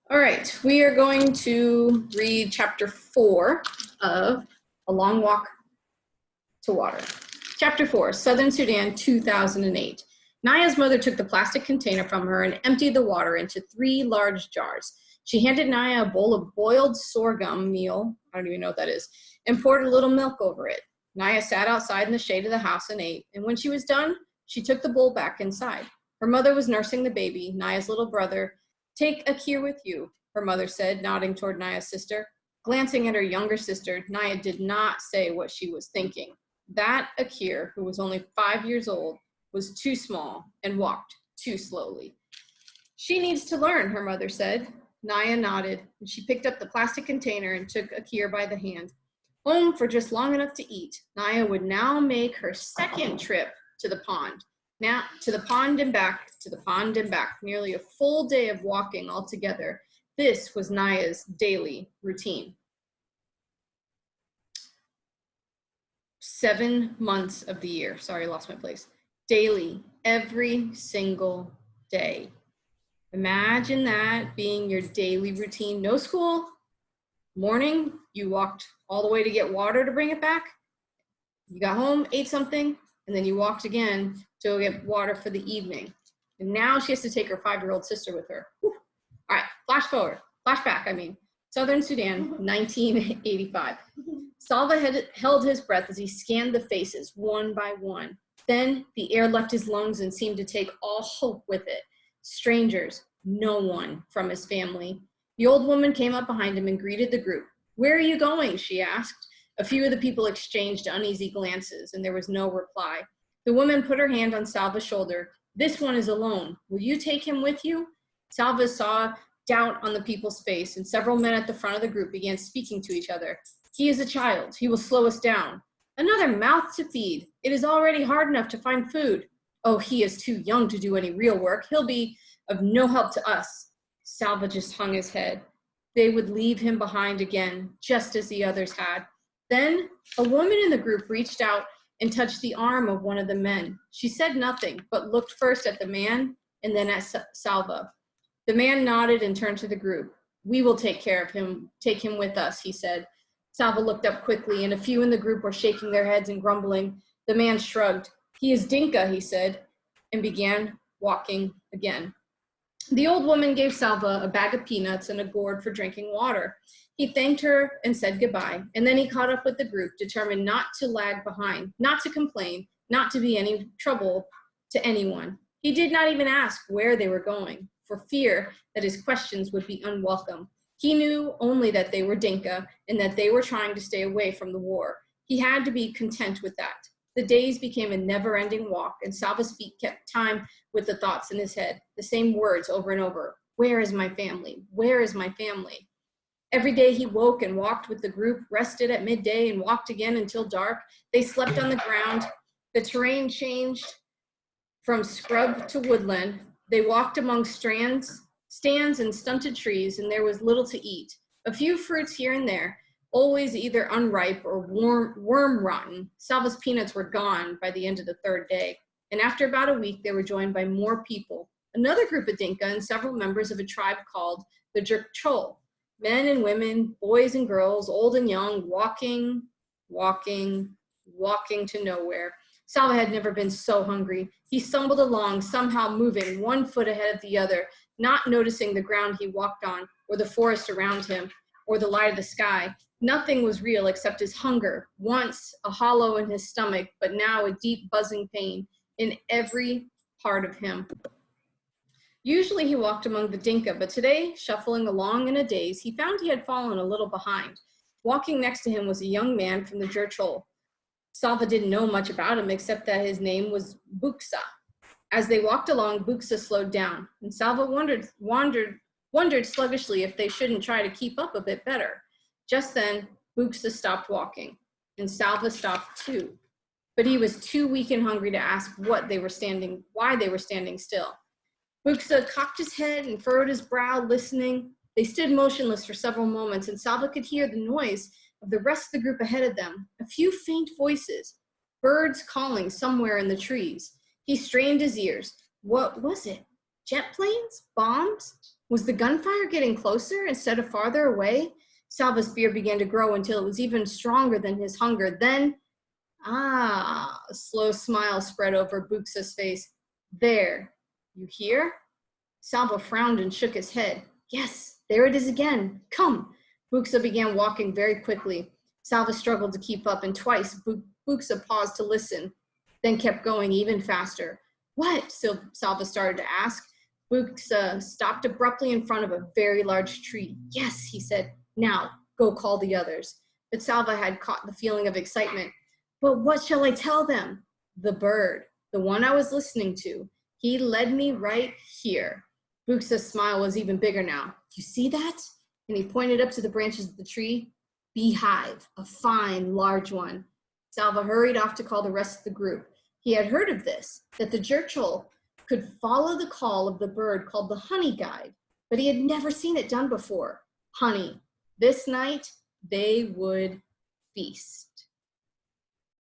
All right, we are going to read chapter 4 of A Long Walk to Water. Chapter 4, Southern Sudan, 2008. Naya's mother took the plastic container from her and emptied the water into 3 large jars. She handed Naya a bowl of boiled sorghum meal, I don't even know what that is, and poured a little milk over it. Naya sat outside in the shade of the house and ate, and when she was done, she took the bowl back inside. Her mother was nursing the baby, Naya's little brother. Take Akir with you, her mother said, nodding toward Naya's sister. Glancing at her younger sister, Naya did not say what she was thinking. That Akir, who was only 5 years old, was too small and walked too slowly. She needs to learn, her mother said. Naya nodded, and she picked up the plastic container and took Akir by the hand. Home for just long enough to eat, Naya would now make her second trip to the pond. Now, to the pond and back, to the pond and back, nearly a full day of walking altogether. This was Naya's daily routine. 7 months of the year. Sorry, I lost my place. Daily, every single day. Imagine that being your daily routine. No school. Morning, you walked all the way to get water to bring it back. You got home, ate something, and then you walked again to go get water for the evening. And now she has to take her 5-year-old sister with her. Whew. All right, flashback, Southern Sudan, 1985. Salva had held his breath as he scanned the faces one by one. Then the air left his lungs and seemed to take all hope with it. Strangers, no one from his family. The old woman came up behind him and greeted the group. Where are you going? She asked. A few of the people exchanged uneasy glances, and there was no reply. The woman put her hand on Salva's shoulder. This one is alone. Will you take him with you? Salva saw doubt on the people's face, and several men at the front of the group began speaking to each other. He is a child. He will slow us down. Another mouth to feed. It is already hard enough to find food. Oh, he is too young to do any real work. He'll be of no help to us. Salva just hung his head. They would leave him behind again, just as the others had. Then a woman in the group reached out and touched the arm of one of the men. She said nothing, but looked first at the man and then at Salva. The man nodded and turned to the group. We will take care of him. Take him with us, he said. Salva looked up quickly, and a few in the group were shaking their heads and grumbling. The man shrugged. He is Dinka, he said, and began walking again. The old woman gave Salva a bag of peanuts and a gourd for drinking water. He thanked her and said goodbye, and then he caught up with the group, determined not to lag behind, not to complain, not to be any trouble to anyone. He did not even ask where they were going, for fear that his questions would be unwelcome. He knew only that they were Dinka and that they were trying to stay away from the war. He had to be content with that. The days became a never-ending walk, and Salva's feet kept time with the thoughts in his head, the same words over and over. Where is my family? Where is my family? Every day he woke and walked with the group, rested at midday and walked again until dark. They slept on the ground. The terrain changed from scrub to woodland. They walked among stands and stunted trees, and there was little to eat. A few fruits here and there, always either unripe or worm rotten. Salva's peanuts were gone by the end of the 3rd day, and after about a week, they were joined by more people, another group of Dinka and several members of a tribe called the Jerkchol. Men and women, boys and girls, old and young, walking to nowhere. Salva had never been so hungry. He stumbled along, somehow moving one foot ahead of the other, not noticing the ground he walked on, or the forest around him, or the light of the sky. Nothing was real except his hunger, once a hollow in his stomach, but now a deep buzzing pain in every part of him. Usually he walked among the Dinka, but today, shuffling along in a daze, he found he had fallen a little behind. Walking next to him was a young man from the Jerkchol. Salva didn't know much about him except that his name was Buksa. As they walked along, Buksa slowed down, and Salva wondered sluggishly if they shouldn't try to keep up a bit better. Just then, Buksa stopped walking, and Salva stopped too. But he was too weak and hungry to ask why they were standing still. Buksa cocked his head and furrowed his brow, listening. They stood motionless for several moments, and Salva could hear the noise of the rest of the group ahead of them, a few faint voices, birds calling somewhere in the trees. He strained his ears. What was it? Jet planes? Bombs? Was the gunfire getting closer instead of farther away? Salva's fear began to grow until it was even stronger than his hunger. Then, a slow smile spread over Buxa's face. There, you hear? Salva frowned and shook his head. Yes, there it is again. Come. Buxa began walking very quickly. Salva struggled to keep up, and twice Buxa paused to listen, then kept going even faster. What? Salva started to ask. Buxa stopped abruptly in front of a very large tree. Yes, he said. Now, go call the others. But Salva had caught the feeling of excitement. But what shall I tell them? The bird, the one I was listening to. He led me right here. Buxa's smile was even bigger now. You see that? And he pointed up to the branches of the tree. Beehive, a fine, large one. Salva hurried off to call the rest of the group. He had heard of this, that the Churchill could follow the call of the bird called the honey guide, but he had never seen it done before. Honey. This night, they would feast.